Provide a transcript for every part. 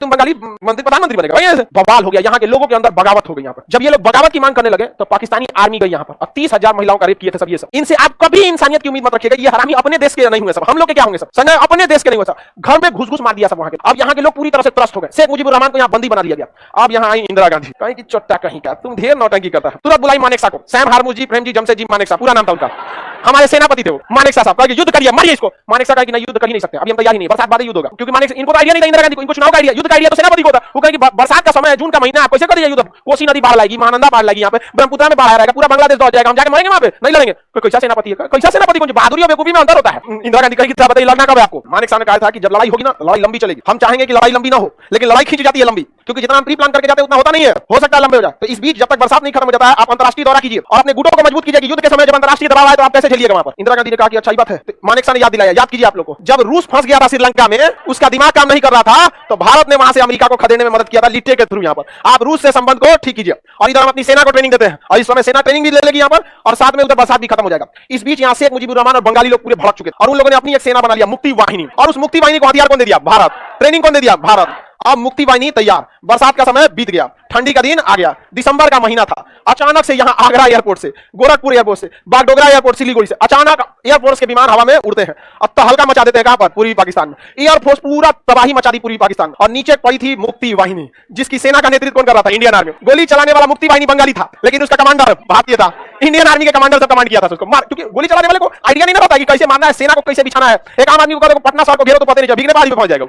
तुम बंगाली मंत्री प्रधानमंत्री बनेगा भाई, ऐसे बवाल हो गया। यहाँ के लोगों के अंदर बगावत हो गई। यहाँ पर जब ये लोग बगावत की मांग करने लगे तो पाकिस्तानी आर्मी गई यहाँ पर और 30,000 महिलाओं का रेप किए थे सब। ये सब इनसे आप कभी इंसानियत की उम्मीद मत रखिएगा। ये हरामी अपने देश के नहीं हुए सब, हम लोग के क्या होंगे सब? संजय अपने देश के नहीं हुए सब, घर में घुस घुस मार दिया सब वहां के। अब यहाँ के लोग पूरी तरह से त्रस्त हो गए। शेख मुजीबुर रहमान को यहाँ बंदी बना दिया गया। अब यहाँ आई इंदिरा गांधी, कहीं की चोट्टा कहीं का, तुम ढेर नौटंकी करता है। तुरंत बुलाई मानेकशा को, सैम हारमुजी प्रेमजी जमशेदजी मानेकशा पूरा नाम था उनका, हमारे सेनापति थे वो मानेकशा साहब। कहा युद्ध करिए, मारिए इसको। मानेकशा कहा कि नहीं युद्ध कर ही नहीं सकते, अभी हम तैयार ही नहीं, बरसात बाद युद्ध होगा। क्योंकि मानेकशा इनको आइडिया नहीं था इंदिरा गांधी को, इनको चुनाव का आइडिया, युद्ध का आइडिया तो सेनापति को था। वो कहे कि बरसात का समय है, जून का महीना है, कैसे करिए युद्ध? कोसी नदी बाढ़ लाएगी, महानंदा बाढ़ लाएगी, यहाँ पे ब्रह्मपुत्र में बाढ़ आएगा, पूरा बांग्लादेश दौड़ जाएगा, हम जाके मरेंगे वहां पे, नहीं लड़ेंगे। कैसा सेनापति है? कैसा सेनापति? कुछ बहादुरी और बेवकूफी में अंतर होता है। इंदिरा गांधी कही बताइए लड़ना कब है आपको? मानेकशा ने कहा था कि जब लड़ाई होगी ना, लड़ाई लंबी चलेगी। हम चाहेंगे कि लड़ाई लंबी ना हो, लेकिन लड़ाई खींच जाती है लंबी, क्योंकि जितना हम प्री प्लान करके जाते हैं उतना होता नहीं है, हो सकता है लंबे हो जाए। तो इस बीच जब तक बरसात नहीं खत्म हो जाता है, आप अंतरराष्ट्रीय दौरा कीजिए और अपने गुटों को मजबूत कीजिए कि युद्ध के समय जब अंतरराष्ट्रीय दबाव आए तो आप कैसे झेलिएगा वहां पर। इंदिरा गांधी ने कहा कि अच्छा ही बात है। तो मानेकशा ने याद दिलाया, याद कीजिए आप लोग को, जब रूस फंस गया था श्रीलंका में, उसका दिमाग काम नहीं कर रहा था, तो भारत ने वहां से अमेरिका को खदेड़ने में मदद किया था लिट्टे के थ्रू। यहाँ पर आप रूस से संबंध को ठीक कीजिए और इधर हम अपनी सेना को ट्रेनिंग देते हैं, और इस समय सेना ट्रेनिंग भी ले लेगी यहाँ पर, और साथ में उधर बरसात भी खत्म हो जाएगा। इस बीच यहाँ शेख मुजीबुर रहमान और बंगाली लोग पूरे भड़क चुके और उन लोगों ने अपनी एक सेना बना लिया, मुक्ति वाहिनी। और उस मुक्ति वाहिनी को हथियार कौन दे दिया? भारत। ट्रेनिंग कौन दे दिया? भारत। अब मुक्ति वाहिनी तैयार, बरसात का समय बीत गया, ठंडी का दिन आ गया, दिसंबर का महीना था। अचानक से यहाँ आगरा एयरपोर्ट से, गोरखपुर एयरपोर्ट से, बागडोगरा एयरपोर्ट, सिलीगुड़ी से अचानक एयरफोर्स के विमान हवा में उड़ते हैं और तहलका मचा देते हैं। कहां पर? पूर्वी पाकिस्तान में। एयरफोर्स पूरा तबाही मचा दी पूर्वी पाकिस्तान, और नीचे पड़ी थी मुक्ति वाहिनी, जिसकी सेना का नेतृत्व कौन कर रहा था? Indian army. गोली चलाने वाला मुक्ति वाहिनी बंगाली था, लेकिन उसका कमांडर भारतीय था। इंडियन आर्मी के कमांडर से कमांड किया था उसको मार, क्योंकि गोली चलाने वाले को आइडिया नहीं रहता कि कैसे मारना है, सेना को कैसे बिछाना है। एक आम आदमी को पटना शहर को घेरो तो पता नहीं चला, भीगने बाद में पहुंच जाएगा।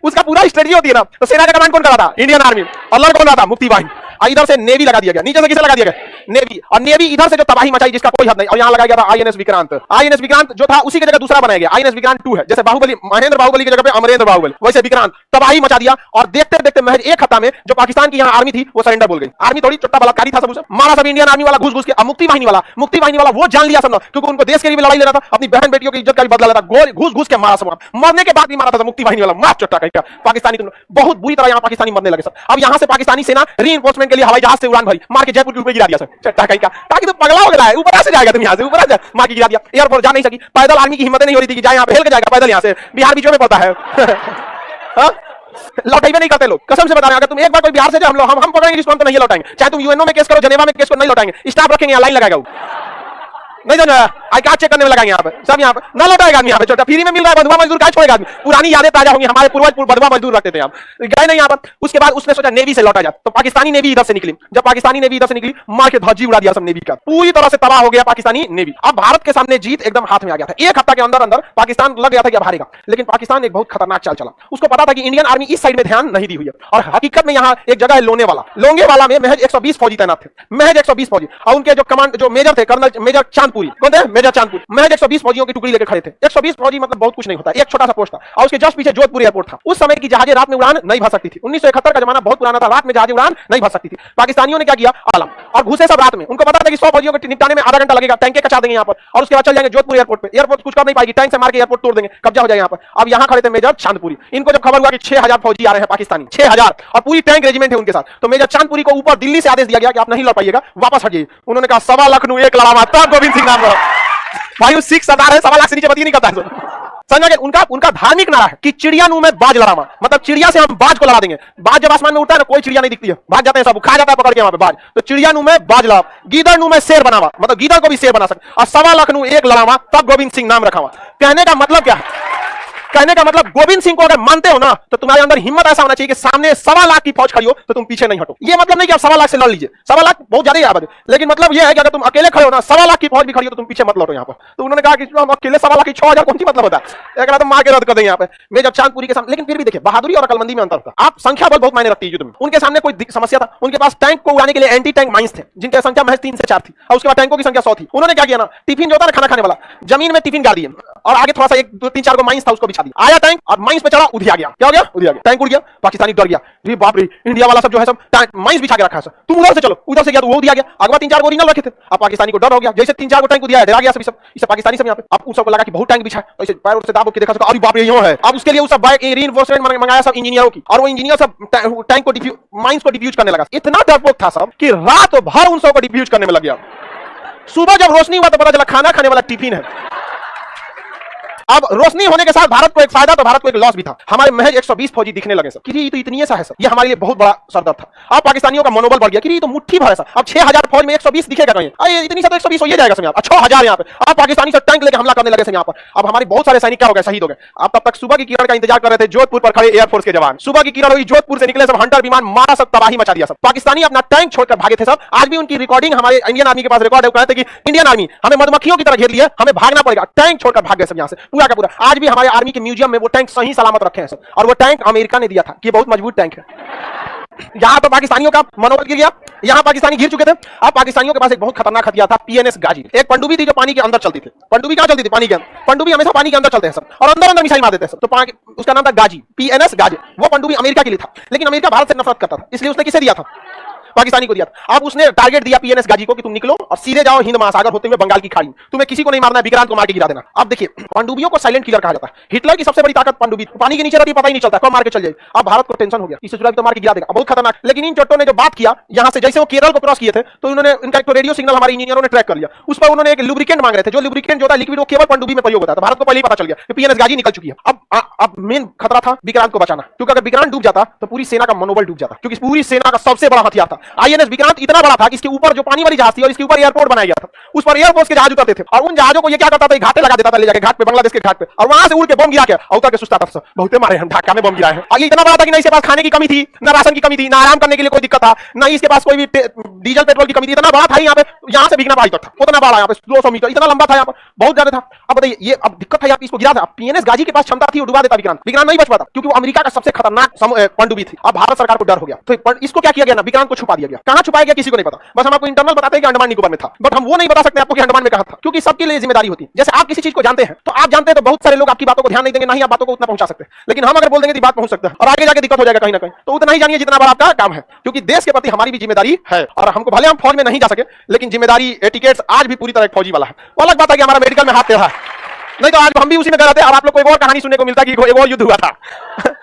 उसका पूरा स्ट्रेटजी होती है ना। तो सेना का कमांड कौन कर रहा था? Indian army. और लड़ कौन रहा था? मुक्ति वाहिनी। इधर से नेवी लगा दिया गया, नीचे से किसे लगा दिया गया? नेवी। और नेवी इधर से जो तबाही मचाई जिसका कोई हद नहीं, और यहाँ लगाया गया था आईएनएस विक्रांत। आईएनएस विक्रांत जो था उसी की जगह दूसरा बनाया गया, आईएनएस विक्रांत 2 है। जैसे बाहुबली, महेंद्र बाहुबली की जगह पे अमरेंद्र बाहुबली, वैसे विक्रांत तबाही मचा दिया। और देखते देखते महज एक हफ्ता में जो पाकिस्तान की यहाँ आर्मी थी वो सरेंडर बोल गई। आर्मी थोड़ी चोट्टा बलात्कारी था, सब मारा सब इंडियन आर्मी वाला घुस घुस के। मुक्ति वाहिनी वाला वो जान लिया सब, क्योंकि उनको देश के लिए लड़ाई ले रहा था, अपनी बहन बेटियों की इज्जत का भी बदला ले रहा था, घुस घुस के मारा सब। मरने के बाद भी मारा था मुक्ति वाहिनी वाला, मार चोट्टा कहीं पाकिस्तानी। बहुत बुरी तरह यहाँ पाकिस्तानी मरने लगे सब। अब यहाँ से पाकिस्तानी सेना रीइंफोर्समेंट के लिए हवाई जहाज से उड़ान भरी, मार के जयपुर के ऊपर गिरा दिया सर, चट्टा कहीं का, ताकि तो पगला हो गया है, ऊपर से जाएगा तुम यहाँ से, ऊपर से मार के गिरा दिया। एयरफोर्स जा नहीं सकी, पैदल आर्मी की हिम्मत नहीं हो रही थी कि जाए यहाँ पे, हेल के जाएगा पैदल, यहाँ से बिहार बीच में पड़ता है। लौटाई नहीं करते लोग, कसम से बता रहे हैं। अगर तुम एक बार कोई बिहार से जाओ, हम पकड़ेंगे जिसको, हम तो नहीं लौटाएंगे। चाहे तुम यूएनओ में केस करो, जेनेवा में केस करो, नहीं लौटाएंगे। स्टाफ रखेंगे, यहाँ लाइन लगाएगा वो, नहीं जाना आई कार्ड चेक करने में लगाएंगे यहाँ पे सब, यहाँ पे ना लौटाएगा आदमी। यहाँ पे छोटा फ्री में मिल रहा है, बंधुआ मजदूर क्या छोड़ेगा आदमी? पुरानी यादें ताजा होंगी, हमारे पूर्वज बंधुआ मजदूर रखते थे हम, गए नहीं यहाँ पर। उसके बाद उसने सोचा नेवी से लौटा जाए, तो पाकिस्तानी नेवी इधर से निकली। जब पाकिस्तानी नेवी इधर से निकली, मार के धज्जी उड़ा दिया सब नेवी का, पूरी तरह से तबाह हो गया पाकिस्तानी नेवी। अब भारत के सामने जीत एकदम हाथ में आ गया था। एक हफ्ता के अंदर अंदर पाकिस्तान लग गया था कि अब हारेगा, लेकिन पाकिस्तान एक बहुत खतरनाक चाल चला। उसको पता था कि इंडियन आर्मी इस साइड में ध्यान नहीं दी हुई है, और हकीकत में यहाँ एक जगह है लोनेवाला, लोंगेवाला में महज 120 फौजी तैनात थे, महज 120 फौजी। और उनके जो कमांड, जो मेजर थे, कर्नल मेजर चांदपुरी, कौन थे? मेजर चांदपुर, महज 120 फौजियों की टुकड़ी लेकर खड़े थे। 120 फौजी मतलब बहुत कुछ नहीं होता, एक छोटा सा पोस्ट था। और उसके जस्ट पीछे जोधपुर एयरपोर्ट था। उस समय की जहाजें रात में उड़ान नहीं भर सकती थी। 1971 का जमाना बहुत पुराना था, रात में जहाजें उड़ान नहीं भर सकती थी। पाकिस्तानियों ने क्या किया? आलम और घुसे सब रात में। उनको पता था कि 100 फौजियों को निपटाने में आधा घंटा लगेगा, टैंक कचा देंगे यहाँ पर, और उसके बाद चल जाएंगे जोधपुर एयरपोर्ट पे। एयरपोर्ट कुछ कर नहीं पाएगी, टैंक से मार के एयरपोर्ट तोड़ देंगे, कब्जा हो जाएगा यहाँ पर। अब यहाँ खड़े थे मेजर चांदपुरी। इनको जब खबर हुआ कि 6000 फौजी आ रहे हैं पाकिस्तानी, 6000 और पूरी टैंक रेजिमेंट है उनके साथ, तो मेजर चांदपुरी को ऊपर दिल्ली से आदेश दिया गया कि आप नहीं लड़ पाइएगा, वापस हटिए। उन्होंने कहा 1.25 लाख एक लड़ावा, तब गोविंद सिंह नाम भाई सिख सरदार है, 1.25 लाख से नीचे बती नहीं करता है। समझा? उनका धार्मिक नारा है कि चिड़िया नु में बाज लड़ावा, मतलब चिड़िया से हम बाज को लड़ा देंगे। बाज जब आसमान में उड़ता है ना, कोई चिड़िया नहीं दिखती है, भाग जाते हैं सब, खा जाता है पकड़ के वहां पे बाज। तो चिड़िया नु में बाज लड़ा, गीदड़ नु में शेर बनावा, मतलब गीदड़ को भी शेर बना सकते, और 1.25 लाख एक लड़ावा, तब गोविंद सिंह नाम रखा हुआ। कहने का मतलब क्या है? कहने का मतलब गोविंद सिंह को अगर मानते हो ना, तो तुम्हारे अंदर हिम्मत ऐसा होना चाहिए कि सामने 1.25 लाख की फौज खड़ी हो तो तुम पीछे नहीं हटो। ये मतलब नहीं कि आप 1.25 लाख से लड़ लीजिए, 1.25 लाख बहुत ज्यादा आबादी, लेकिन मतलब ये है कि अगर तुम अकेले खड़े हो ना, 1.25 लाख की फौज भी खड़ी हो तो तुम पीछे मत लौटो यहाँ पर। तो उन्होंने कहा कि हम अकेले 1.25 लाख की 6000 कौन सी मतलब होता है, एक तो मार के रद्द कर देंगे यहाँ पे मेजर चांदपुरी के सामने। लेकिन फिर भी देखिए, बहादुरी और अकलमंदी में अंतर होता है। आप संख्या बल बहुत मायने रखती है युद्ध में। उनके सामने कोई समस्या था, उनके पास टैंक को उड़ाने के लिए एंटी टैंक माइंस थे, जिनकी संख्या महज 3 से 4 थी, और उसके बाद टैंकों की संख्या 100 थी। उन्होंने क्या किया ना, टिफिन जो होता है खाना खाने वाला, जमीन में टिफिन गाड़ दिए, और आगे थोड़ा सा 1 2 3 4 को माइंस था उसको बिछा दिया। आया टैंक और माइंस पे चढ़ा, उधिया गया। क्या हो गया? उधिया गया, टैंक उड़ गया, पाकिस्तानी डर गया, रे बाप रे, इंडिया वाला सब जो है सब माइंस बिछा के रखा है, तुम उधर से चलो, उधर से गया तो वो उधिया गया। अगवा 3 4 को ओरिजिनल रखे थे, अब पाकिस्तानी को डर हो गया, जैसे 3 4 को टैंक उधिया है, डरा गया सब इसे पाकिस्तानी सब यहाँ पे। अब उन सबको लगा कि बहुत टैंक बिछा है, ऐसे पैर से दाब के देखा, अरे बाप रे यहाँ है। अब उसके लिए उस सब रीइंफोर्समेंट मंगाया सब इंजीनियरों की, और वो इंजीनियर सब टैंक को माइंस को डिफ्यूज करने लगा। इतना डरपोक था सब कि रात भर उन सबको डिफ्यूज करने में लग गया। सुबह जब रोशनी हुआ तो पता चला खाना खाने वाला टिफिन है। अब रोशनी होने के साथ भारत को एक फायदा तो भारत को एक लॉस भी था। हमारे महज 120 फौजी दिखने लगे सब कि ये तो इतनी सा है सर, ये हमारे लिए बहुत बड़ा सरदर्द था। अब पाकिस्तानियों का मनोबल बढ़ गया कि ये तो मुट्ठी भर है सर। अब 6000 फौज में 120 दिखेगा कहीं, अरे इतनी सा तो 120 हो ही जाएगा सर। यहाँ 6000 यहाँ पे अब पाकिस्तानी से टैंक लेकर हमला करने लगे सर यहाँ पर। अब हमारे बहुत सारे सैनिक क्या हो गए, शहीद हो गए। अब तब तक सुबह की किरण का इंतजार कर रहे थे जोधपुर पर खड़े एयरफोर्स के जवान। सुबह की किरण हुई, जोधपुर से निकले सब हंटर विमान, मारा सब, तबाही मचा दिया सब। पाकिस्तानी अपना टैंक छोड़कर भागे थे सब। आज भी उनकी रिकॉर्डिंग हमारे इंडियन आर्मी के पास रिकॉर्ड है। कहते हैं कि इंडियन आर्मी हमें मधुमक्खियों की तरह घेर लिया, हमें भागना पड़ेगा, टैंक छोड़कर भाग गए सब यहाँ से पूरा का पूरा। आज भी हमारे आर्मी के म्यूजियम में वो टैंक सही सलामत रखे हैं सब, और वो टैंक अमेरिका ने दिया था कि बहुत मजबूत टैंक है। यहां तो पाकिस्तानियों का मनोबल गिर गया, यहां पाकिस्तानी घिर चुके थे। अब पाकिस्तानियों के पास एक बहुत खतरनाक हथियार था, पीएनएस गाजी। एक पनडुब्बी थी जो पानी के अंदर चलती थी। पनडुब्बी कहां चलती थी? पानी के अंदर। पनडुब्बी हमेशा पानी के अंदर चलते हैं सब, और अंदर अंदर मिसाइल मार देते हैं सब। तो उसका नाम था गाजी, पीएनएस गाजी। वो पनडुब्बी अमेरिका के लिए था, लेकिन अमेरिका भारत से नफरत करता था, इसलिए उसने किसे दिया था? पाकिस्तानी को दिया था। अब उसने टारगेट दिया पीएनएस गाजी को कि तुम निकलो और सीधे जाओ हिंद महासागर होते हुए बंगाल की खाड़ी, तुम्हें किसी को नहीं मारना है, विक्रांत को मार के गिरा देना। अब देखिए, पनडुब्बियों को साइलेंट किलर कहा जाता है। हिटलर की सबसे बड़ी ताकत पनडुब्बी, पानी के नीचे रहती, पता ही नहीं चलता कब मार के चल जाए। अब भारत को टेंशन हो गया, इससे चुरा तो मार के गिरा देगा, बहुत खतरनाक। लेकिन इन चट्टों ने जो बात किया यहां से, जैसे वो केरल को क्रॉस किए थे, तो उन्होंने इनका एक रेडियो सिग्नल हमारे इंजीनियरों ने ट्रैक कर लिया। उस पर उन्होंने एक लुब्रिकेंट मांग रहे थे, जो लुब्रिकेंट जो होता है लिक्विड, वो केवल पनडुब्बी में प्रयोग होता है। तो भारत को पहले ही पता चल गया कि पीएनएस गाजी निकल चुकी है। अब मेन खतरा था विक्रांत को बचाना, क्योंकि अगर विक्रांत डूब जाता तो पूरी सेना का मनोबल डूब जाता, क्योंकि पूरी सेना का सबसे बड़ा हथियार था आईएनएस विक्रांत। इतना बड़ा था कि इसके ऊपर जो पानी वाली जहाज थी और इसके ऊपर एयरपोर्ट बनाया गया था, उस पर एयरफोर्स के जहाज उतरते थे, और उन जहाजों को ये क्या करता था, घाटे लगा देता था ले जाके घाट पे, बांग्लादेश के घाट पे, और वहां से उड़ के बम गिरा के उतर के सुस्ता था। बहुत मारे हम, ढाका में बम गिराए हैं। और ये इतना बड़ा था कि ना इसके पास खाने की कमी थी, ना राशन की कमी थी, ना आराम करने के लिए कोई दिक्कत था, ना इसके पास कोई भी डीजल पेट्रोल की कमी थी। इतना बड़ा था यहाँ पे, यहाँ से बिकना बाई तक था, उतना बड़ा यहाँ पे 200 मीटर इतना लंबा था, यहाँ पर बहुत ज्यादा था। अब बताइए, ये अब दिक्कत था, यहाँ इसको गिरा था। पीएनएस गाजी के पास क्षमता थी, वो डुबा देता विक्रांत। विक्रांत नहीं बच पाता, क्योंकि वो अमेरिका का सबसे खतरनाक पनडुब्बी थी। अब भारत सरकार को डर हो गया, तो इसको क्या किया गया ना, विक्रांत को छुपा दिया गया। कहां छुपाया गया किसी को नहीं पता, बस हम आपको इंटरनल बताते हैं कि अंडमान निकोबार में था, बट हम वो नहीं बता सकते आपको कि अंडमान में कहां था, क्योंकि सबके लिए जिम्मेदारी होती है। जैसे आप किसी चीज को जानते हैं, तो आप जानते हैं तो बहुत सारे लोग आपकी बातों को ध्यान नहीं देंगे, ना ही आप बातों को उतना पहुंचा सकते हैं। लेकिन हम अगर बोल देंगे तो बात पहुंच सकता है, और आगे जाके दिक्कत हो जाएगा कहीं ना कहीं। तो उतना ही जानिए जितना बड़ा आपका काम है, क्योंकि देश के प्रति हमारी भी जिम्मेदारी है। और हमको भले हम फौज में नहीं जा सके, लेकिन जिम्मेदारी एटिकेट्स आज भी पूरी तरह फौजी वाला है। वो अलग बात है कि हमारा मेडिकल में हाथ टेढ़ा है, नहीं तो आज हम भी उसी में गए रहते। अब आप लोग को एक और कहानी सुनने को मिलता है कि एक और युद्ध हुआ था।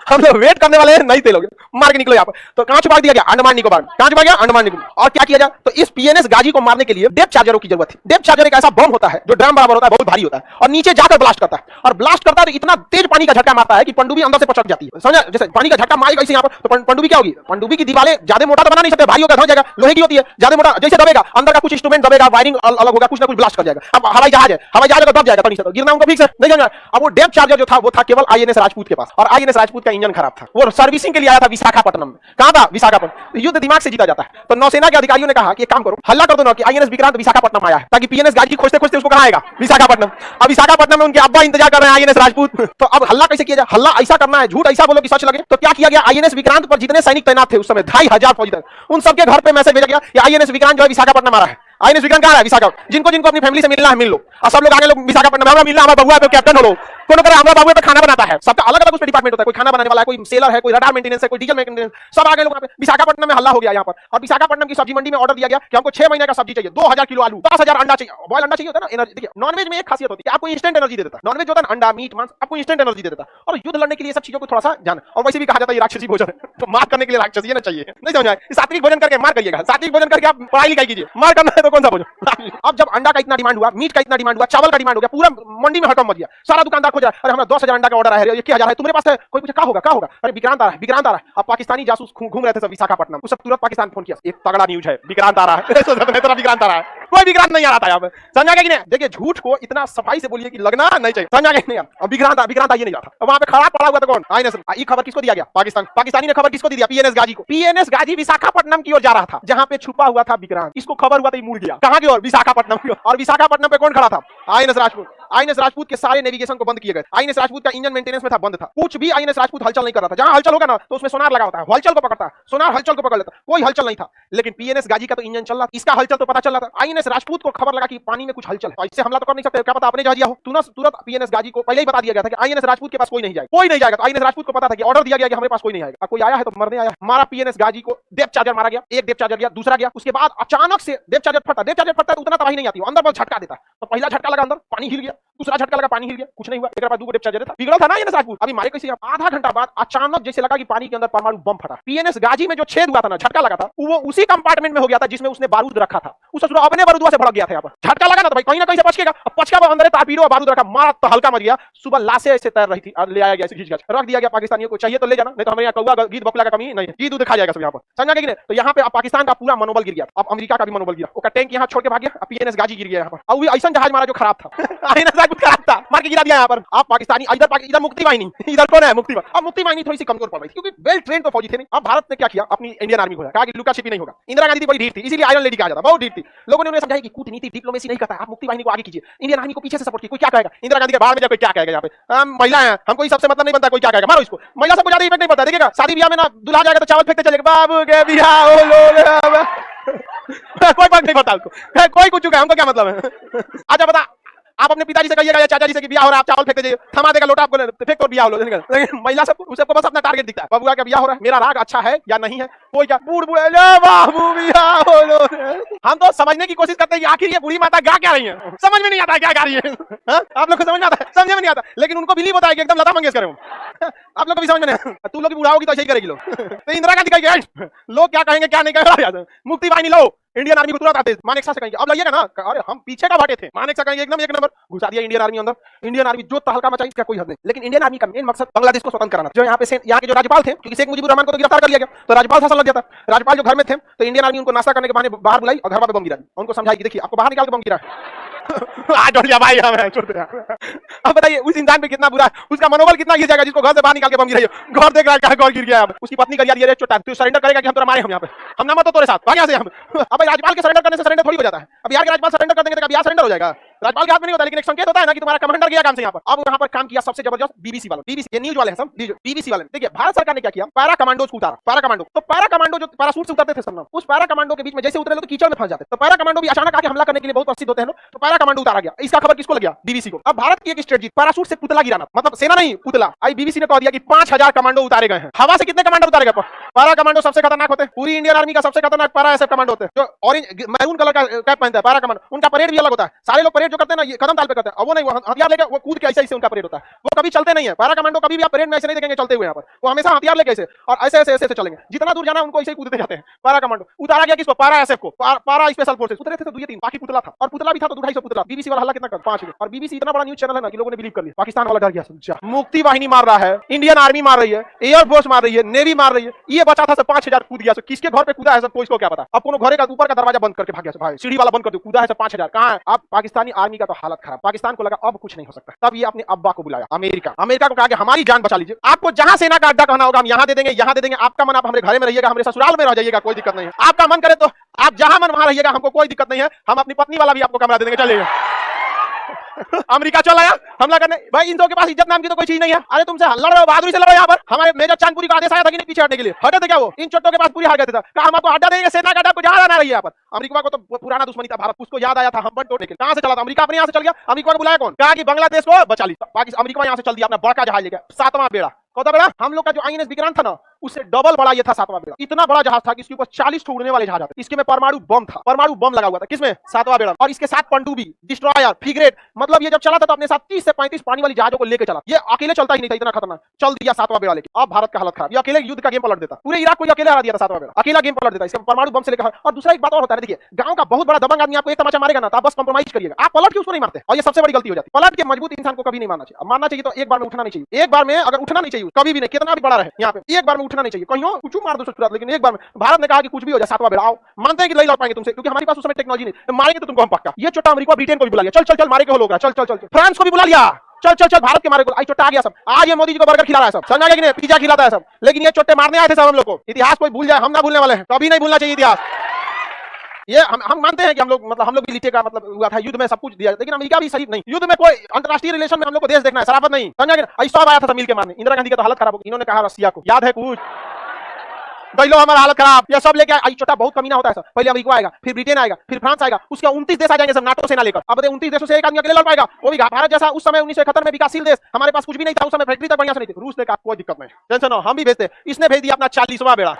हम लोग वेट करने वाले नहीं थे, लोग मार के निकलो यहाँ पर। तो कहां छुपा दिया गया? अंडमान निकोबार। कहां छुपा गया? अंडमान निकोबार। और क्या किया जाए, तो इस पीएनएस गाजी को मारने के लिए डेप्थ चार्जरों की जरूरत थी। डेप्थ चार्जर एक ऐसा बम होता है जो ड्रम बराबर होता है, बहुत भारी होता है, और नीचे जाकर ब्लास्ट करता है। और ब्लास्ट करता है तो इतना तेज पानी का झटका मारता है कि पनडुब्बी अंदर से पचक जाती है, समझा? जैसे पानी का झटका मारेगा इसे यहाँ पर, तो पनडुब्बी क्या होगी? पनडुब्बी की दीवारें ज्यादा मोटा तो बना नहीं सकते, भारी होगा, धंस जाएगा, लोहे की होती है, ज्यादा मोटा जैसे दबेगा, अंदर का कुछ इंस्ट्रूमेंट दबेगा, वायरिंग अलग होगा, कुछ ना कुछ ब्लास्ट कर जाएगा। अब हवाई जहाज है, हवाई जहाज अगर दब जाएगा तो नहीं सकता, गिरना उनको फिक्स है, नहीं जाना। अब वो डेप्थ चार्जर जो था वो था केवल आईएनएस राजपूत के पास, और आईएनएस राजपूत का इंजन खराब था, वो सर्विसिंग के लिए आया था विशाखापट्टनम में। कहां था? विशाखापट्टनम। युद्ध दिमाग से जीता जाता है, तो नौसेना के अधिकारियों ने कहा कि एक काम करो, हल्ला कर दो ना कि आईएनएस विक्रांत विशाखापट्टनम आया है, ताकि पीएनएस गाजी खोजते खोजते उसको कहां आएगा? विशाखापट्टनम। अब विशाखापट्टनम में उनके अब्बा इंतजार कर रहे हैं आईएनएस राजपूत। तो अब हल्ला कैसे किया जाए? हल्ला ऐसा करना है, झूठ ऐसा बोलो कि सच लगे। तो क्या किया गया? आईएनएस विक्रांत पर जितने सैनिक तैनात थे उस समय 2500 फौजी थे, उन सबके घर पे मैसेज भेजा गया कि आईएनएस विक्रांत जो है विशाखापट्टनम आ रहा है। आईएनएस विक्रांत कहां है? विशाखापट्टनम। जिनको जिनको अपनी फैमिली से मिलना है मिल लो, और सब लोग आगे लोग विशाखापट्टनम में मिलना, हमारा बबुआ है कैप्टन हो लो, कोनो करे हमारा बाबू पे खाना बनाता है, सबका अलग अलग उस डिपार्टमेंट होता है, कोई खाना बनाने वाला है, कोई सेलर है, कोई रडार मेंटेनेंस है, कोई डीजल मेंटेनेंस, सब आगे लोग। विशाखापट्टनम में हल्ला हो गया यहाँ पर, और विशाखापट्टनम की सब्जी मंडी में ऑर्डर दिया गया कि हमको 6 महीने का सब्जी चाहिए, 2000 किलो आलू, 10,000 अंडा चाहिए। बॉयल अंडा चाहिए होता है ना, एनर्जी। देखिए नॉनवेज में एक खासियत होती है, आपको इंस्टेंट एनर्जी दे देता है। नॉनवेज होता है अंडा, मीट, मांस, आपको इंस्टेंट एनर्जी दे देता है। और युद्ध लड़ने के लिए सब चीजों को थोड़ा सा जान, और वैसे भी कहा जाता है राक्षसी भोजन है, तो मार करने के लिए राक्षसी ना चाहिए, नहीं समझ आए? सात्विक भोजन करके मार करिएगा, सात्विक भोजन करके आप पढ़ाई लिखाई कीजिए, मार करना है तो कौन सा भोजन? अब जब अंडा का इतना डिमांड हुआ, मीट का इतना डिमांड हुआ, चावल का डिमांड हो गया, पूरा मंडी में हड़कंप मच गया, सारा दुकानदार खोज रहा है, अरे हमारा 10,000 अंडा का ऑर्डर है, 21,000 है, तुम्हारे पास है? कोई पूछे क्या होगा, क्या होगा? अरे विक्रांत आ रहा है, विक्रांत आ रहा है। अब पाकिस्तानी जासूस घूम रहे थे सब विशाखापट्टनम, उस तुरंत पाकिस्तान फोन किया, एक तगड़ा न्यूज है, विक्रांत आ रहा है। विक्रांत आ रहा है, कोई विक्रांत नहीं आ रहा था यहाँ पे, समझा गया कि नहीं? देखिए झूठ को इतना सफाई से बोलिए कि लगना नहीं चाहिए, समझा गया नहीं यार? अब विक्रांत आइए नहीं रहा था, वहां पे खड़ा पड़ा हुआ था कौन? आईएनएस। ये खबर किसको दिया गया? पाकिस्तानी ने खबर किसको दी? पीएनएस गाजी को। पीएनएस गाजी विशाखापट्टनम की ओर जा रहा था, जहां पे छुपा हुआ था विक्रांत। इसको खबर हुआ तो मुड़ गया, कहां की ओर? विशाखापट्टनम की ओर। और विशाखापट्टनम पे कौन खड़ा था? आईएनएस राजपूत। आईएनएस राजपूत के सारे नेविगेशन को बंद किए गए। आईएनएस राजपूत का इंजन मेंटेनेंस में था, बंद था, कुछ भी आईएनएस राजपूत हलचल नहीं कर रहा था। जहां हलचल होगा ना तो उसमें सोनार लगा होता है, हलचल को पकड़ता है, सोनार हलचल को पकड़ लेता, कोई हलचल नहीं था। लेकिन पीएनएस गाजी का तो इंजन चल रहा, इसका हलचल तो पता चल रहा था। आईएनएस राजपूत को खबर लगा कि पानी में कुछ हलचल है, इससे हमला तो कर नहीं सकते, क्या पता अपने जहाज हो। तुरंत पीएनएस गाजी को पहले ही बता दिया गया था कि आईएनएस राजपूत के पास कोई नहीं जाएगा, कोई नहीं जाएगा। तो आईएनएस राजपूत को पता था कि ऑर्डर दिया गया कि हमारे पास कोई नहीं आएगा, कोई आया है तो मरने आया। मारा पीएनएस गाजी को, डेप्थ चार्जर मारा गया, एक डेप्थ चार्जर गया, दूसरा गया, उसके बाद अचानक से डेप्थ चार्जर फटता। डेप्थ चार्जर फटता तो उतना तबाही नहीं आती, अंदर बस झटका देता। तो पहला झटका लगा अंदर, पानी हिल गया, दूसरा झटका लगा, पानी हिल गया, कुछ नहीं हुआ। एक बार दो डेप चार्जर था, बिगड़ा था ना ये नसराजपुर। अभी मारे कैसे, आधा घंटा बाद अचानक जैसे लगा कि पानी के अंदर परमाणु बम फटा। पीएनएस गाजी में जो छेद हुआ था ना, झटका लगा था, वो उसी कंपार्टमेंट में हो गया था जिसमें उसने बारूद रखा था। उस ससुरा अपने बारूदवा से भड़क गया था। यहाँ पर झटका लगा ना तो भाई कहीं ना कहीं से बचेगा। पचका अंदर तापीरो बारूद रखा, मारा तो हल्का मर गया। सुबह लाशें ऐसे तैर रही थी, ले आया गया, खींच रख दिया गया। पाकिस्तानियों को चाहिए तो ले जाना, नहीं तो हमें यहाँ कौवा गीत बकला का कमी नहीं है, गीत दूध खा जाएगा सब यहाँ पर, समझा कि नहीं। तो यहाँ पे पाकिस्तान का पूरा मनोबल गिर गया। अब अमेरिका का भी मनोबल गिरा, उसका टैंक यहाँ छोड़ के भाग गया। पीएनएस गाजी गिर गया यहाँ पर। अब ऐसा जहाज मारा जो खराब था खराब था, मार के गिरा दिया यहाँ पर। आप पाकिस्तानी इधर मुक्ति वाहिनी, इधर कौन है मुक्ति। अब मुक्ति वाहिनी थोड़ी सी कमजोर पड़ रही थी क्योंकि वेल ट्रेन तो फौजी थे नहीं। अब भारत ने क्या किया, अपनी इंडियन आर्मी को कहा कि लुका छिपी नहीं होगा। इंदिरा गांधी बड़ी ढीठ थी, इसीलिए आयरन लेडी कहा जाता, बहुत ढीठ थी। लोगों ने उन्हें समझाया कि कूटनीति डिप्लोमेसी नहीं करता, आप मुक्ति वाहिनी को आगे कीजिए, इंडियन आर्मी को पीछे से सपोर्ट कीजिए। कोई क्या कहेगा, इंदिरा गांधी के बाहर में जाकर क्या कहेगा, यहाँ पे हम महिला है, हमको सबसे मतलब नहीं बनता, कोई क्या कहेगा, मारो इसको। महिला सबको ज्यादा इफेक्ट नहीं पड़ता, देखिएगा शादी ब्याह में ना दुल्हा जाएगा तो चावल फेंकते चलेगा, बाबू के ब्याह हो लो कोई बात नहीं पता उसको, कोई कुछ चुका है, हमको क्या मतलब है। अच्छा बता, आप अपने पिताजी से कहिएगा या चाचा जी से कि ब्याह हो रहा है, आप चावल फेंकते जाइए, थमा देगा लोटा, आपको फेंक और ब्याह हो लो। लेकिन महिला सबको बस अपना टारगेट दिखता है, बबुआ का ब्याह हो रहा है, मेरा राग अच्छा है या नहीं है, कोई क्या बूढ़ बूढ़े बाबू ब्याह हो लो। हम तो समझने की कोशिश करते हैं कि आखिर ये बूढ़ी माता गा क्या रही है, समझ में नहीं आता क्या गा रही है। आप लोग को समझ में आता है, समझ में नहीं आता, लेकिन उनको बिलीव होता है कि एकदम लता मंगेशकर हूं। आप लोग को भी समझ में नहीं, तू लोग बुढ़ा होगी तो ऐसे ही करेगी लोग। तो इंदिरा गांधी कहेंगे लोग क्या कहेंगे क्या नहीं कहेंगे, मुक्ति वाहिनी लो, इंडियन आर्मी को तुरंत आते मानेकशा से कहेंगे अब लइएगा ना, अरे हम पीछे का बाटे थे, मानेकशा कहेंगे एकदम एक नंबर घुसा दिया इंडियन आर्मी अंदर। इंडियन आर्मी जो तहलका मचाई इसका कोई हद नहीं, लेकिन इंडियन आर्मी का मेन मकसद बांग्लादेश को स्वतंत्र कराना। जो यहाँ पे यहाँ के जो राज्यपाल थे, क्योंकि शेख मुजीबुर रहमान को तो गिरफ्तार कर लिया गया, तो राज्यपाल शासन लग गया था। राज्यपाल जो घर में थे तो इंडियन आर्मी उनको नाश्ता करने के बहाने बाहर बुलाई और घर पे बम गिरा दी। उनको समझाई कि देखिए आपको बाहर निकाल के बम गिरा आज भाई अब बताइए उस इंसान पे कितना बुरा है, उसका मनोबल कितना गिर जाएगा जिसको घर से बाहर निकाल के बम गिरा, घर देख रहा है घर गिर गया। उसकी पत्नी कर दिया चोटा, तू सरेंडर करेगा कि हम तो मारे, हम यहाँ पे हम ना मत तो तेरे साथ भाग यहाँ से। हम अब राज्यपाल के सरेंडर करने से सरेंडर थोड़ी हो जाता है। अब बिहार के राज्यपाल सरेंडर कर देंगे तो बिहार सरेंडर हो जाएगा, राज्यपाल के हाथ में नहीं होता, लेकिन एक संकेत होता है ना कि तुम्हारा कमांडर गया काम से यहाँ पर। अब यहाँ पर काम किया सबसे जबरदस्त बीबीसी वाला, बीबीसी ये न्यूज वाले हैं सब, बीबीसी वाले। देखिए भारत सरकार ने क्या किया, पैरा कमांडोज को उतारा। पैरा कमांडो तो पैरा कमांडो जो पैराशूट से उतरते थे सब, उस पैरा कमांडो के बीच में जैसे उतरे लोग तो कीचड़ में फंस जाते, तो पैरा कमांडो भी अचानक आके हमला करने के लिए बहुत प्रसिद्ध होते हैं, तो पैरा कमांडो उतारा गया। इसका खबर किसको लग गया, बीबीसी को। अब भारत की एक स्ट्रेटजी पैराशूट से पुतला गिराना, मतलब सेना नहीं पुतला। आई बीबीसी ने कह दिया कि 5000 कमांडो उतारे गए हैं। हवा से कितने कमांडो उतारे गए, पैरा कमांडो सबसे खतरनाक होते हैं, पूरी इंडियन आर्मी का सबसे खतरनाक पैरा एसएफ कमांडो होते हैं, जो ऑरेंज मैरून कलर का कैप पहनते हैं। पैरा कमांडो उनका परेड भी अलग होता है, सारे लोग परेड जो करते हैं ना ये कदम ताल पे करते हैं, अब वो नहीं, वो हथियार लेकर वो कूद के ऐसे उनका परेड होता है, वो कभी चलते नहीं है। पैरा कमांडो कभी भी आप परेड में ऐसे नहीं देखेंगे चलते हुए, यहाँ पर वो हमेशा हथियार लेके ऐसे और ऐसे ऐसे ऐसे चलेंगे, जितना दूर जाना उनको ऐसे ही कूदते जाते हैं। पैरा कमांडो उतारा गया किसको, पैरा एसएफ को, पैरा स्पेशल फोर्सेस उतरे थे तो 2-3, बाकी पुतला था, और पुतला भी था तो 250 पुतला। बीबीसी वाला हल्ला कितना कर 5, और बीबीसी इतना बड़ा न्यूज चैनल है ना कि लोगों ने बिलीव कर लिया, पाकिस्तान वाला डर गया, समझा। मुक्ति वाहिनी मार रहा है, इंडियन आर्मी मार रही है, एयर फोर्स मार रही है, नेवी मार रही है, ये बचा था सब 5000 कूद गया। किसके घर पे कूदा है सब, कोई क्या पता। अब कोनो घरे का ऊपर का दरवाजा बंद करके भाग गया, भाई सीढ़ी वाला बंद कर दो, कूदा है सब 5000। कहां है अब पाकिस्तानी आर्मी का तो हालत खराब। पाकिस्तान को लगा अब कुछ नहीं हो सकता, तब ये अपने अब्बा को बुलाया, अमेरिका को कहा कि हमारी जान बचा लीजिए, आपको जहां सेना का अड्डा कहना होगा हम यहां दे देंगे, यहां दे देंगे। आपका मन आप हमारे घर में रहिएगा, हमारे ससुराल में रह जाइएगा, कोई दिक्कत नहीं है। आपका मन करे तो आप जहां मन वहां रहिएगा, हमको कोई दिक्कत नहीं है, हम अपनी पत्नी वाला भी आपको कमरा दे देंगे, चलिएगा। अमेरिका चल आया हमला करने। भाई इन के पास इज्जत नाम की तो कोई चीज नहीं है। अरे तुमसे लड़ रहे हो, बहादुरी से लड़ो। यहाँ पर हमारे मेजर चांदपुरी का आदेश आया था कि नहीं पीछे हटने के लिए, हटे थे क्या वो? इन चोटों के पास पूरी हार गए थे, कहा हम आपको अड्डा देंगे, सेना का अड्डा को जहां आना रही है। यहाँ पर अमेरिका को तो पुराना दुश्मनी था भारत, उसको याद आया था हम तोड़ने के। कहां से चला था अमेरिका, अपने यहाँ से चल गया। अमेरिका को बुलाया कौन, कहा कि बांग्लादेश को बचा ली। पाकिस्तान अमेरिका यहाँ से चल दिया, अपना बड़का जहाज लेकर, 7वां बेड़ा। कौन बेड़ा, हम लोग का जो आईएनएस विक्रांत था ना, उससे डबल बड़ा ये था 7वां बेड़ा। इतना बड़ा जहाज था कि इसके ऊपर 40 उड़ने वाले जहाज थे। इसके में परमाणु बम था, परमाणु बम लगा हुआ था। किसमें, 7वां बेड़ा। और इसके साथ पनडुब्बी, डिस्ट्रॉयर, फ्रिगेट, मतलब ये जब चला था तो अपने साथ 30 से 35 पानी वाली जहाजों को लेकर चला। ये अकेले चलता ही नहीं था, इतना खतरनाक चल दिया 7वां बेड़ा लेके। अब भारत का हालत खराब, ये अकेले युद्ध का गेम पलट देता, पूरे इराक को अकेले हरा दिया था 7वां बेड़ा, अकेला गेम पलट देता इसके परमाणु बम से लेकर। और दूसरा एक बात और होता है, देखिए गांव का बहुत बड़ा दबंग आदमी आपको एक तमाचा मारेगा ना, तो आप बस कंप्रोमाइज करिएगा, आप पलट के उसको नहीं मारते, और ये सबसे बड़ी गलती हो जाती है। पलट के मजबूत इंसान को कभी नहीं मारना चाहिए। मारना चाहिए तो एक बार में उठना नहीं चाहिए, एक बार में अगर उठना नहीं चाहिए कभी भी नहीं, कितना भी बड़ा रहे यहाँ पे, एक बार में उठना नहीं चाहिए। कहीं कुछ मार दो ससुराल, लेकिन एक बार में। भारत ने कहा कि कुछ भी हो जाए 7वां बेड़ा आओ, मानते हैं कि नहीं लड़ पाएंगे तुमसे, क्योंकि हमारे पास उस समय टेक्नोलॉजी नहीं, तो मारेंगे तो तुमको हम पक्का। ये छोटा अमेरिका ब्रिटेन को भी बुला लिया, चल चल चल मारे के हो लोग, चल चल चल। फ्रांस को भी बुला लिया, चल चल चल भारत के मारे को। आई छोटा आ गया सब। आज ये मोदी जी को बर्गर खिला रहा है सब, समझा गया कि नहीं, पिज्जा खिलाता है सब, लेकिन ये छोटे मारने आए थे सब हम लोग को। इतिहास कोई भूल जाए, हम ना भूलने वाले हैं, कभी नहीं भूलना चाहिए इतिहास। ये हम मानते हैं कि हम लोग भी लिटे का मतलब हुआ था, युद्ध में सब कुछ दिया, लेकिन अमेरिका भी सही नहीं। युद्ध में कोई अंतरराष्ट्रीय रिलेशन में हम लोग को देश देखना है, शराफत नहीं, समझा गया। ऐसा आया था सब मिल के मारने। इंदिरा गांधी का तो हालत खराब हो गई, इन्होंने कहा रसिया को, याद है कुछ लो हमारा हालत खराब, ये सब लेके आई। छोटा बहुत कमीना होता है सब, पहले अमेरिका आएगा, फिर ब्रिटेन आएगा, फिर फ्रांस आएगा, उसके 29 देश आ जाएंगे सब नाटो सेना लेकर। अब 29 देशों से एक आदमी अकेले लड़ पाएगा, वो भी भारत जैसा उस समय 1971 में विकासशील देश, हमारे पास कुछ भी नहीं था उस समय, फैक्ट्री तक बढ़िया से नहीं थी। रूस ने कहा कोई दिक्कत नहीं, टेंशन हो, हम भी भेजते। इसने भेज दिया अपना 40वां बेड़ा।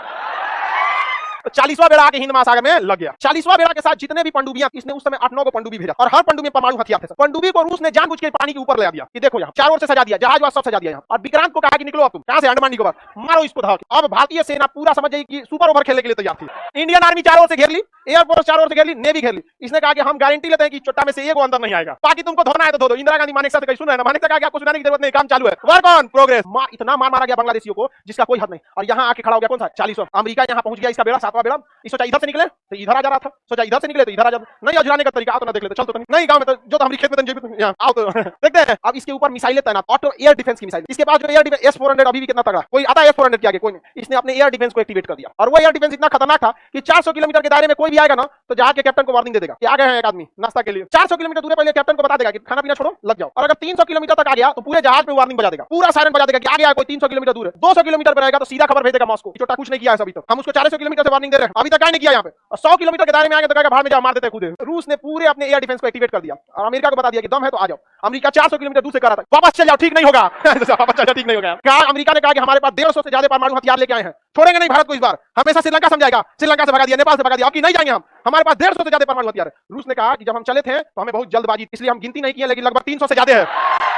तो 40वां बेड़ा आके हिंद महासागर में लग गया। 40वां बेड़ा के साथ जितने भी पनडुब्बियां, इसने उस समय 8-9 को पनडुब्बी भेजा और हर पनडुब्बी में परमाणु हथियार थे। पनडुब्बी को रूस ने जानबूझ के पानी के ऊपर ले दिया कि देखो यहाँ चारों ओर से सजा दिया, जहाज वाज सब सजा दिया यहाँ। और विक्रांत को कहा कि निकलो अब तुम कहां से, अंडमान निकोबार, मारो इसको धाव। अब भारतीय सेना पूरा समझ गई कि सुपर ओवर खेलने के लिए तैयार थी। इंडियन आर्मी चारों ओर से घेर ली, एयरफोर्स चारों ओर से घेर ली, नेवी घेर ली। इसने कहा कि हम गारंटी लेते हैं कि चोट्टा में से एक अंदर नहीं आएगा, बाकी तुमको धोना है तो धो दो। इंदिरा गांधी मानेक साथ कहीं सुन रहे हैं ना, मानेक कहा कि आपको सुनाने की जरूरत नहीं, काम चालू है, वर्क ऑन प्रोग्रेस। इतना मार मारा गया बांग्लादेशियों को जिसका कोई हद नहीं। और यहाँ आके खड़ा हो गया कौन सा, 40वां। अमेरिका यहाँ पहुंच गया, इसका बेड़ा 7वां बेड़ा। इस सोचा इधर से निकले तो इधर आ जा रहा था, सोचा इधर से निकले तो इधर आ जा, नहीं अजराने का तरीका तो ना देख लेते, चल तो नहीं गांव में तो जो तो हमारी खेत में यहाँ आओ तो देखते हैं। अब इसके ऊपर मिसाइलें तैनात, ऑटो एयर डिफेंस की मिसाइल। इसके पास जो एयर डिफेंस S-400 अभी भी कितना तगड़ा, कोई आता है S-400 के आगे कोई नहीं। इसने अपने एयर डिफेंस को एक्टिवेट कर दिया और वो एयर डिफेंस इतना खतरनाक था कि 400 किलोमीटर के दायरे में कोई भी आएगा ना तो जहाज के कैप्टन को वार्निंग दे देगा कि आ गए हैं एक आदमी नाश्ता के लिए। 400 किलोमीटर दूर पहले कैप्टन को बता देगा कि खाना पीना छोड़ो लग जाओ। और अगर 300 किलोमीटर तक आ गया तो पूरे जहाज पे वार्निंग बजा देगा, पूरा सायरन बजा देगा कि आ गया कोई 300 किलोमीटर दूर है। 200 किलोमीटर पर रहेगा तो सीधा खबर भेज देगा मॉस्को, छोटा कुछ नहीं किया है अभी तक, हम उसको 400 किलोमीटर से वार्निंग दे रहे हैं, अभी तक क्या नहीं किया यहाँ पे। और 100 किलोमीटर के दायरे में आएगा तो कहेगा भाड़ में जाओ, मार देते हैं खुद। रूस ने पूरे अपने एयर डिफेंस को एक्टिवेट कर दिया और अमेरिका को बता दिया कि दम है तो आ जाओ। अमेरिका 400 किलोमीटर दूर से कर रहा था, वापस चल जाओ, ठीक नहीं होगा वापस चल जाओ, ठीक नहीं होगा। कहा अमेरिका ने कहा कि हमारे पास 150 से ज्यादा परमाणु हथियार लेके आए हैं, छोड़ेंगे नहीं भारत को इस बार, हमेशा श्रीलंका समझाएगा, श्रीलंका से भगा दिया, नेपाल से भगा दिया, अब की नहीं जाएंगे हम, हमारे पास 150 से ज्यादा परमाणु हथियार है। रूस ने कहा कि जब हम चले थे तो हमें बहुत जल्दबाजी, इसलिए हम गिनती नहीं किए, लेकिन लगभग 300 से ज्यादा है।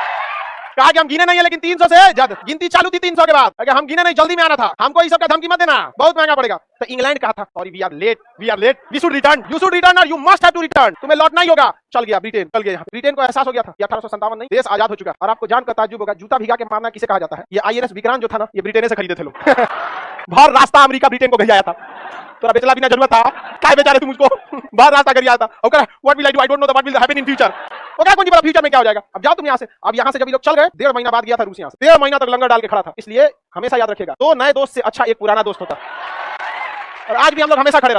कहा कि हम गिने नहीं है लेकिन 300 से ज्यादा, गिनती चालू थी 300 के बाद, अगर हम गिने नहीं, जल्दी में आना था, हमको इस सब का धमकी मत देना, बहुत महंगा पड़ेगा। तो इंग्लैंड कहा था sorry we are late, we should return, you should return और you must have to return, तुम्हें लौटना ही होगा। चल गया ब्रिटेन, चल गया। ब्रिटेन को एहसास हो गया था कि 1857 नहीं, देश आजाद हो चुका। और आपको जानकर ताज्जुब होगा, जूता भिगा के मारना किसे कहा जाता है? ये INS विक्रांत जो था ना, ये ब्रिटेन से खरीदे थे लोग भर रास्ता अमेरिका ब्रिटेन को भेजा था, तोरा बेचला बिना जरूरत था, काय बेचा रहे तुम उसको बाहर रास्ता कर था। Okay what will I do, I don't know what will happen in future. Okay कौन जी पता फ्यूचर में क्या हो जाएगा। अब जाओ तुम यहाँ से। अब यहाँ से जब ये लोग चल गए, 1.5 महीना बाद गया था रूस, यहाँ से 1.5 महीना तक लंगर डाल के खड़ा था। इसलिए हमेशा याद रखेगा, तो नए दोस्त से अच्छा एक पुराना दोस्त होता। और आज भी हम लोग हमेशा खड़े